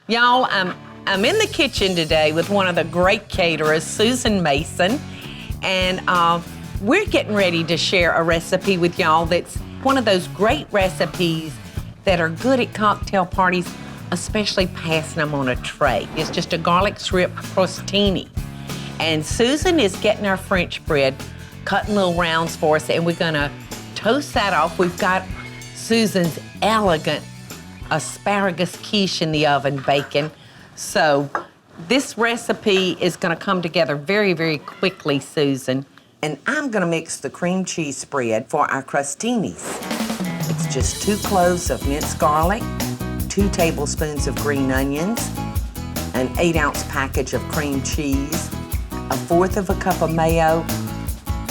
Y'all, I'm in the kitchen today with one of the great caterers, Susan Mason, and we're getting ready to share a recipe with y'all that's one of those great recipes that are good at cocktail parties, especially passing them on a tray. It's just a garlic shrimp crostini. And Susan is getting our French bread, cutting little rounds for us, and we're gonna toast that off. We've got Susan's elegant asparagus quiche in the oven baking. So this recipe is gonna come together very, very quickly, Susan. And I'm gonna mix the cream cheese spread for our crostinis. It's just 2 cloves of minced garlic, 2 tablespoons of green onions, an 8-ounce package of cream cheese, 1/4 of a cup of mayo,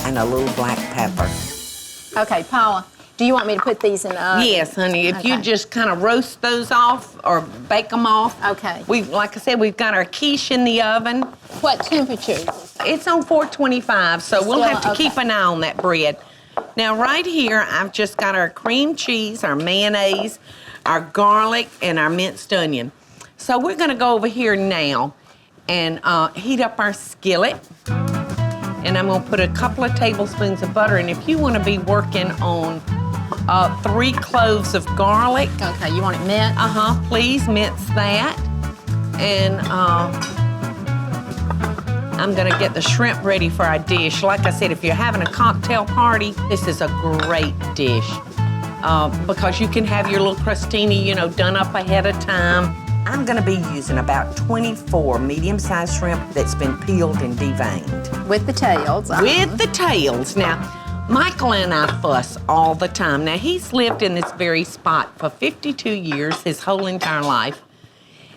and a little black pepper. Okay, Paula, do you want me to put these in the oven? Yes, honey. If you just kind of roast those off or bake them off. Okay. Like I said, we've got our quiche in the oven. What temperature? It's on 425, so we'll have to okay. keep an eye on that bread. Now, right here, I've just got our cream cheese, our mayonnaise, our garlic, and our minced onion. So we're gonna go over here now and heat up our skillet. And I'm gonna put a couple of tablespoons of butter. And if you wanna be working on 3 cloves of garlic. Okay, you want it minced? Please mince that. And I'm gonna get the shrimp ready for our dish. Like I said, if you're having a cocktail party, this is a great dish because you can have your little crostini, you know, done up ahead of time. I'm gonna be using about 24 medium-sized shrimp that's been peeled and deveined. With the tails. With the tails. Now, Michael and I fuss all the time. Now, he's lived in this very spot for 52 years, his whole entire life.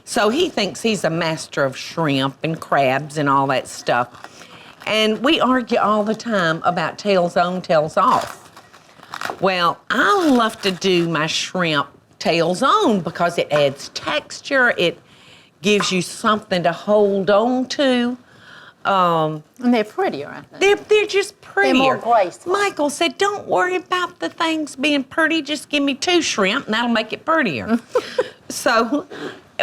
So he thinks he's a master of shrimp and crabs and all that stuff. And we argue all the time about tails on, tails off. Well, I love to do my shrimp tails on because it adds texture, it gives you something to hold on to. And they're prettier, aren't they? They're just prettier. They're more graceful. Michael said, don't worry about the things being pretty, just give me 2 shrimp and that'll make it prettier. So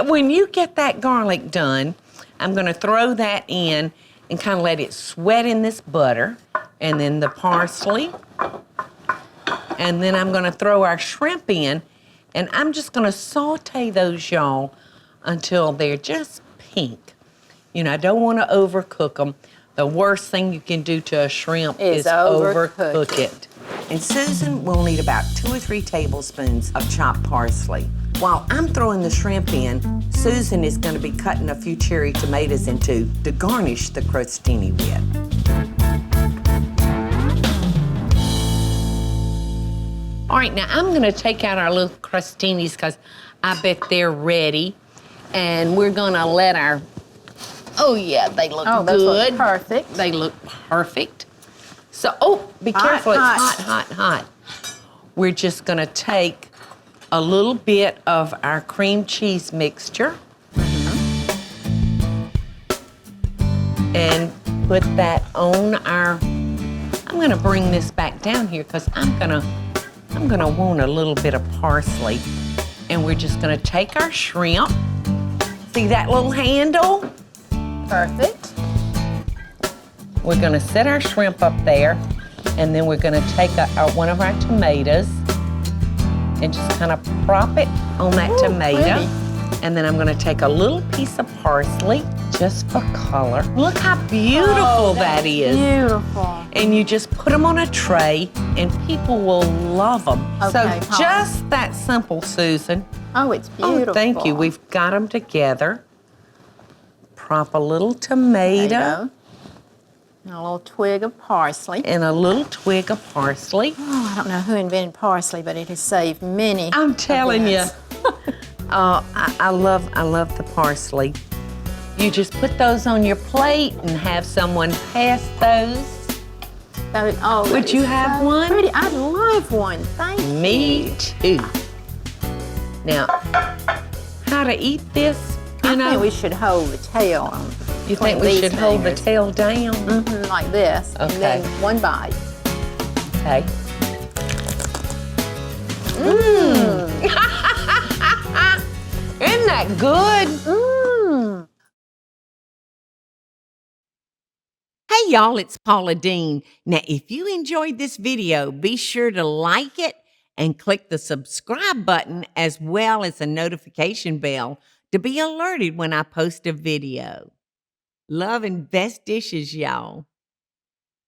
when you get that garlic done, I'm gonna throw that in and kind of let it sweat in this butter, and then the parsley, and then I'm gonna throw our shrimp in, and I'm just gonna saute those, y'all, until they're just pink. You know, I don't wanna overcook them. The worst thing you can do to a shrimp is overcook it. And Susan will need about 2 or 3 tablespoons of chopped parsley. While I'm throwing the shrimp in, Susan is gonna be cutting a few cherry tomatoes in 2 to garnish the crostini with. All right, now I'm gonna take out our little crostinis because I bet they're ready. And we're gonna let our, oh yeah, they look good. Those look perfect. They look perfect. So, be careful, it's hot. We're just gonna take a little bit of our cream cheese mixture and put that on our, I'm gonna bring this back down here because I'm gonna want a little bit of parsley. And we're just gonna take our shrimp. See that little handle? Perfect. We're gonna set our shrimp up there, and then we're gonna take one of our tomatoes and just kind of prop it on that tomato. Pretty. And then I'm gonna take a little piece of parsley just for color. Look how beautiful that is. Beautiful. And you just put them on a tray and people will love them. Okay, So Paula. just that simple, Susan. Oh, it's beautiful. Oh, thank you. We've got them together. Prop a little tomato. And a little twig of parsley. And a little twig of parsley. Oh, I don't know who invented parsley, but it has saved many. I'm telling you. events. I love the parsley. You just put those on your plate and have someone pass those. Would you have one? Pretty. I'd love one. Thank you. Me too. Now, how to eat this, you know? I think we should hold the tail on. You think we should hold the tail down? Mm-hmm, like this. Okay. And then one bite. Okay. Isn't that good? Mmm. Hey y'all, it's Paula Deen. Now, if you enjoyed this video, be sure to like it and click the subscribe button as well as the notification bell to be alerted when I post a video. Love and best dishes, y'all.